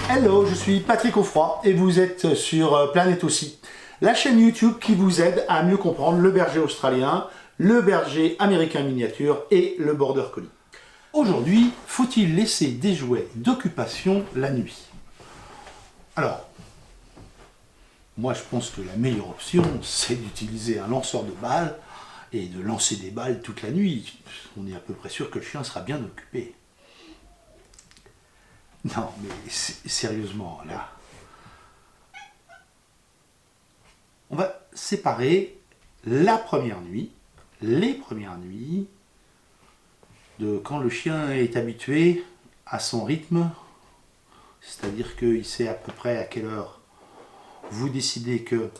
Hello, je suis Patrick Offroy et vous êtes sur Planète aussi, la chaîne YouTube qui vous aide à mieux comprendre le berger australien, le berger américain miniature et le border collie. Aujourd'hui, faut-il laisser des jouets d'occupation la nuit? Alors, moi je pense que la meilleure option, c'est d'utiliser un lanceur de balles et de lancer des balles toute la nuit. On est à peu près sûr que le chien sera bien occupé. Non, mais sérieusement, là, on va séparer la première nuit, les premières nuits, de quand le chien est habitué à son rythme, c'est-à-dire qu'il sait à peu près à quelle heure vous décidez que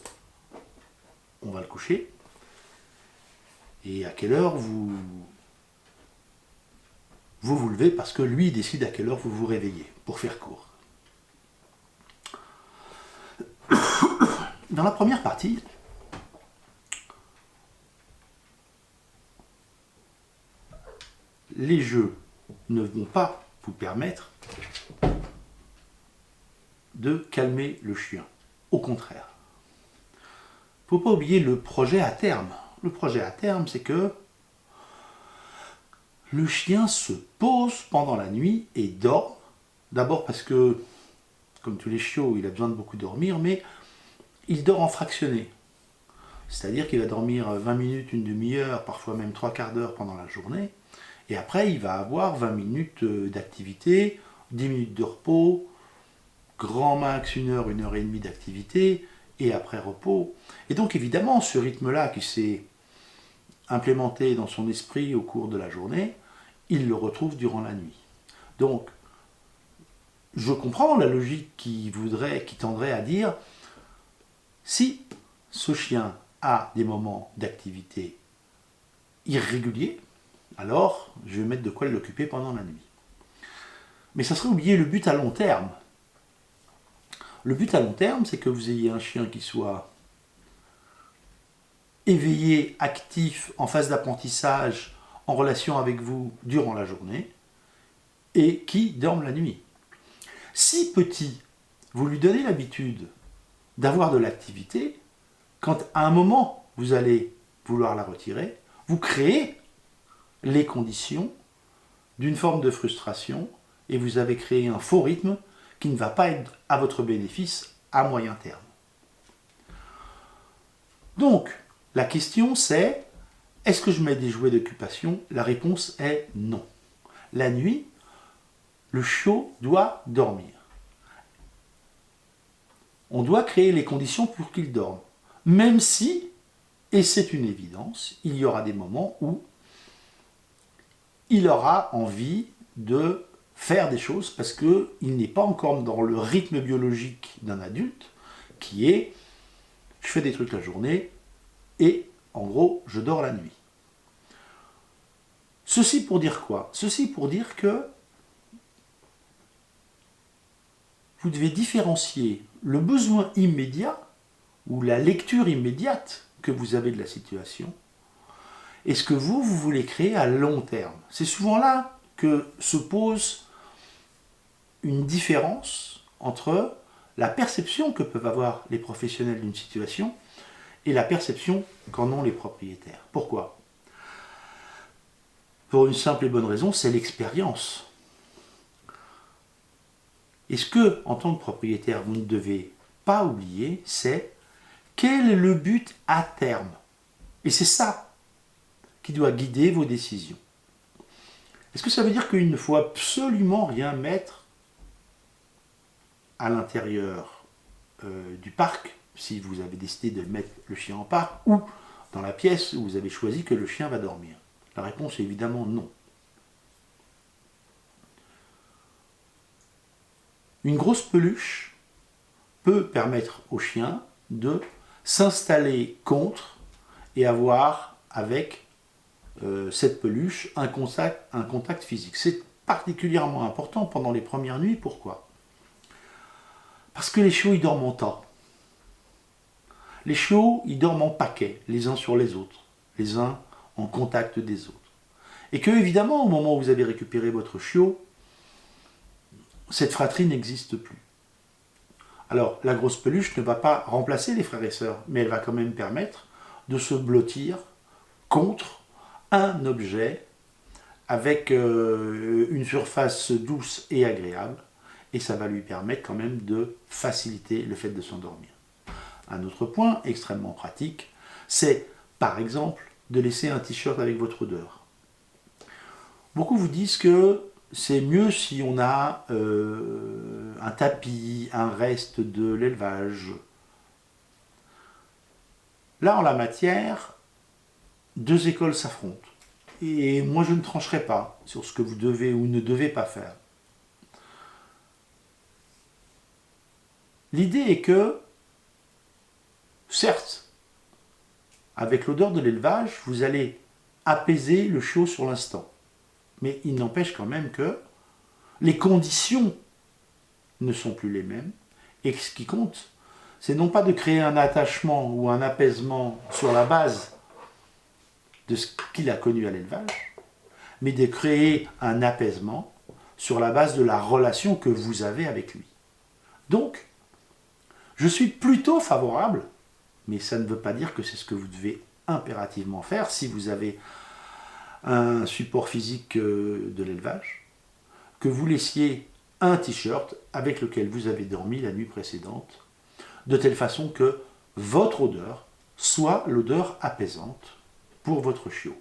on va le coucher, et à quelle heure vous levez parce que lui décide à quelle heure vous vous réveillez, pour faire court. Dans la première partie, les jeux ne vont pas vous permettre de calmer le chien. Au contraire. Il ne faut pas oublier le projet à terme. Le projet à terme, c'est que le chien se pose pendant la nuit et dort. D'abord parce que, comme tous les chiots, il a besoin de beaucoup dormir, mais il dort en fractionné. C'est-à-dire qu'il va dormir 20 minutes, une demi-heure, parfois même 3/4 d'heure pendant la journée. Et après, il va avoir 20 minutes d'activité, 10 minutes de repos, grand max 1 heure, 1 heure et demie d'activité, et après repos. Et donc évidemment, ce rythme-là qui s'est implémenté dans son esprit au cours de la journée, il le retrouve durant la nuit. Donc, je comprends la logique qui tendrait à dire, si ce chien a des moments d'activité irréguliers, alors je vais mettre de quoi l'occuper pendant la nuit. Mais ça serait oublier le but à long terme. Le but à long terme, c'est que vous ayez un chien qui soit éveillé, actif, en phase d'apprentissage, en relation avec vous durant la journée, et qui dorme la nuit. Si petit, vous lui donnez l'habitude d'avoir de l'activité, quand à un moment vous allez vouloir la retirer, vous créez les conditions d'une forme de frustration et vous avez créé un faux rythme qui ne va pas être à votre bénéfice à moyen terme. Donc, la question c'est, est-ce que je mets des jouets d'occupation? La réponse est non. La nuit, le chiot doit dormir. On doit créer les conditions pour qu'il dorme. Même si, et c'est une évidence, il y aura des moments où il aura envie de faire des choses parce qu'il n'est pas encore dans le rythme biologique d'un adulte qui est je fais des trucs la journée et en gros je dors la nuit. Ceci pour dire quoi? Ceci pour dire que vous devez différencier le besoin immédiat ou la lecture immédiate que vous avez de la situation et ce que vous voulez créer à long terme. C'est souvent là que se pose une différence entre la perception que peuvent avoir les professionnels d'une situation et la perception qu'en ont les propriétaires. Pourquoi? Pour une simple et bonne raison, c'est l'expérience. Et ce que, en tant que propriétaire, vous ne devez pas oublier, c'est quel est le but à terme. Et c'est ça qui doit guider vos décisions. Est-ce que ça veut dire qu'il ne faut absolument rien mettre à l'intérieur du parc, si vous avez décidé de mettre le chien en parc, ou dans la pièce où vous avez choisi que le chien va dormir? La réponse est évidemment non. Une grosse peluche peut permettre au chien de s'installer contre et avoir avec cette peluche un contact physique. C'est particulièrement important pendant les premières nuits. Pourquoi? Parce que les chiots, ils dorment en tas. Les chiots, ils dorment en paquets, les uns sur les autres, les uns en contact des autres. Et que, évidemment, au moment où vous avez récupéré votre chiot, cette fratrie n'existe plus. Alors, la grosse peluche ne va pas remplacer les frères et sœurs, mais elle va quand même permettre de se blottir contre un objet avec une surface douce et agréable, et ça va lui permettre quand même de faciliter le fait de s'endormir. Un autre point extrêmement pratique, c'est par exemple de laisser un t-shirt avec votre odeur. Beaucoup vous disent que c'est mieux si on a un tapis, un reste de l'élevage. Là, en la matière, deux écoles s'affrontent. Et moi, je ne trancherai pas sur ce que vous devez ou ne devez pas faire. L'idée est que, certes, avec l'odeur de l'élevage, vous allez apaiser le chiot sur l'instant. Mais il n'empêche quand même que les conditions ne sont plus les mêmes. Et ce qui compte, c'est non pas de créer un attachement ou un apaisement sur la base de ce qu'il a connu à l'élevage, mais de créer un apaisement sur la base de la relation que vous avez avec lui. Donc, je suis plutôt favorable, mais ça ne veut pas dire que c'est ce que vous devez impérativement faire si vous avez un support physique de l'élevage, que vous laissiez un t-shirt avec lequel vous avez dormi la nuit précédente, de telle façon que votre odeur soit l'odeur apaisante pour votre chiot.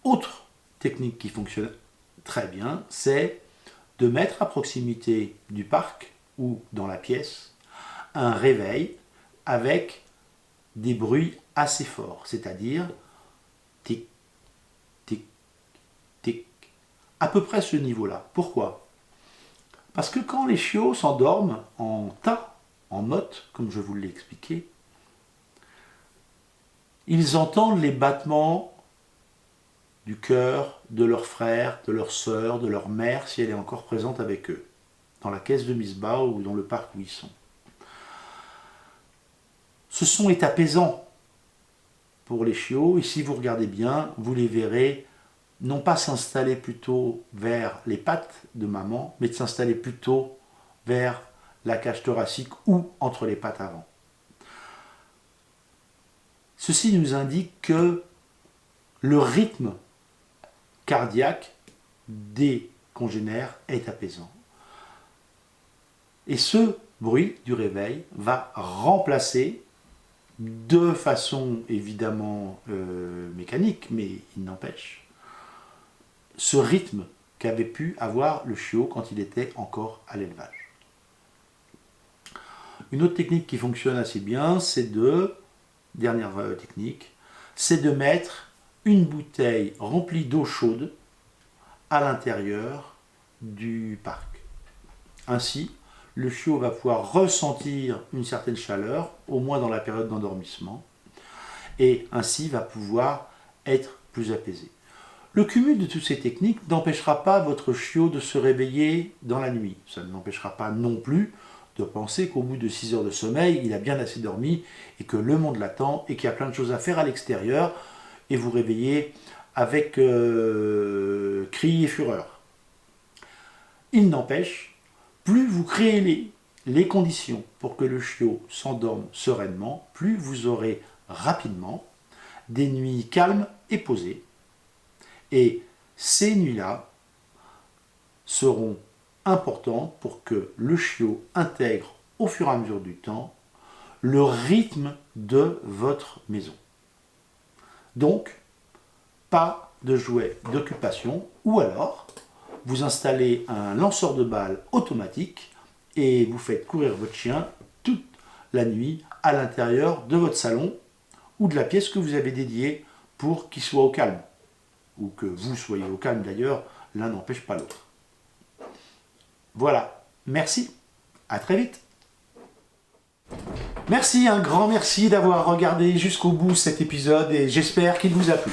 Autre technique qui fonctionne très bien, c'est de mettre à proximité du parc ou dans la pièce un réveil avec des bruits assez forts, c'est-à-dire tic, tic, tic, à peu près ce niveau-là. Pourquoi ? Parce que quand les chiots s'endorment en tas, en motte, comme je vous l'ai expliqué, ils entendent les battements du cœur de leur frère, de leur sœur, de leur mère, si elle est encore présente avec eux, dans la caisse de Misbah ou dans le parc où ils sont. Ce son est apaisant pour les chiots, et si vous regardez bien, vous les verrez non pas s'installer plutôt vers les pattes de maman, mais de s'installer plutôt vers la cage thoracique ou entre les pattes avant. Ceci nous indique que le rythme cardiaque des congénères est apaisant. Et ce bruit du réveil va remplacer, de façon évidemment mécanique, mais il n'empêche, ce rythme qu'avait pu avoir le chiot quand il était encore à l'élevage. Une autre technique qui fonctionne assez bien, dernière technique, c'est de mettre une bouteille remplie d'eau chaude à l'intérieur du parc. Ainsi, le chiot va pouvoir ressentir une certaine chaleur, au moins dans la période d'endormissement, et ainsi va pouvoir être plus apaisé. Le cumul de toutes ces techniques n'empêchera pas votre chiot de se réveiller dans la nuit. Ça ne l'empêchera pas non plus de penser qu'au bout de 6 heures de sommeil, il a bien assez dormi et que le monde l'attend et qu'il y a plein de choses à faire à l'extérieur et vous réveiller avec cris et fureur. Il n'empêche, plus vous créez les conditions pour que le chiot s'endorme sereinement, plus vous aurez rapidement des nuits calmes et posées. Et ces nuits-là seront importantes pour que le chiot intègre au fur et à mesure du temps le rythme de votre maison. Donc, pas de jouets d'occupation, ou alors vous installez un lanceur de balles automatique et vous faites courir votre chien toute la nuit à l'intérieur de votre salon ou de la pièce que vous avez dédiée pour qu'il soit au calme. Ou que vous soyez au calme d'ailleurs, l'un n'empêche pas l'autre. Voilà, merci, à très vite. Merci, un grand merci d'avoir regardé jusqu'au bout cet épisode et j'espère qu'il vous a plu.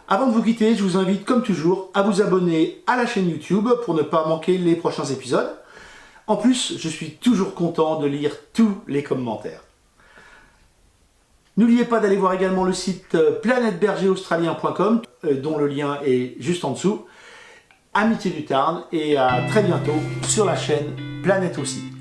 Avant de vous quitter, je vous invite comme toujours à vous abonner à la chaîne YouTube pour ne pas manquer les prochains épisodes. En plus, je suis toujours content de lire tous les commentaires. N'oubliez pas d'aller voir également le site planetbergeraustralien.com dont le lien est juste en dessous. Amitié du Tarn et à très bientôt sur la chaîne planète aussi.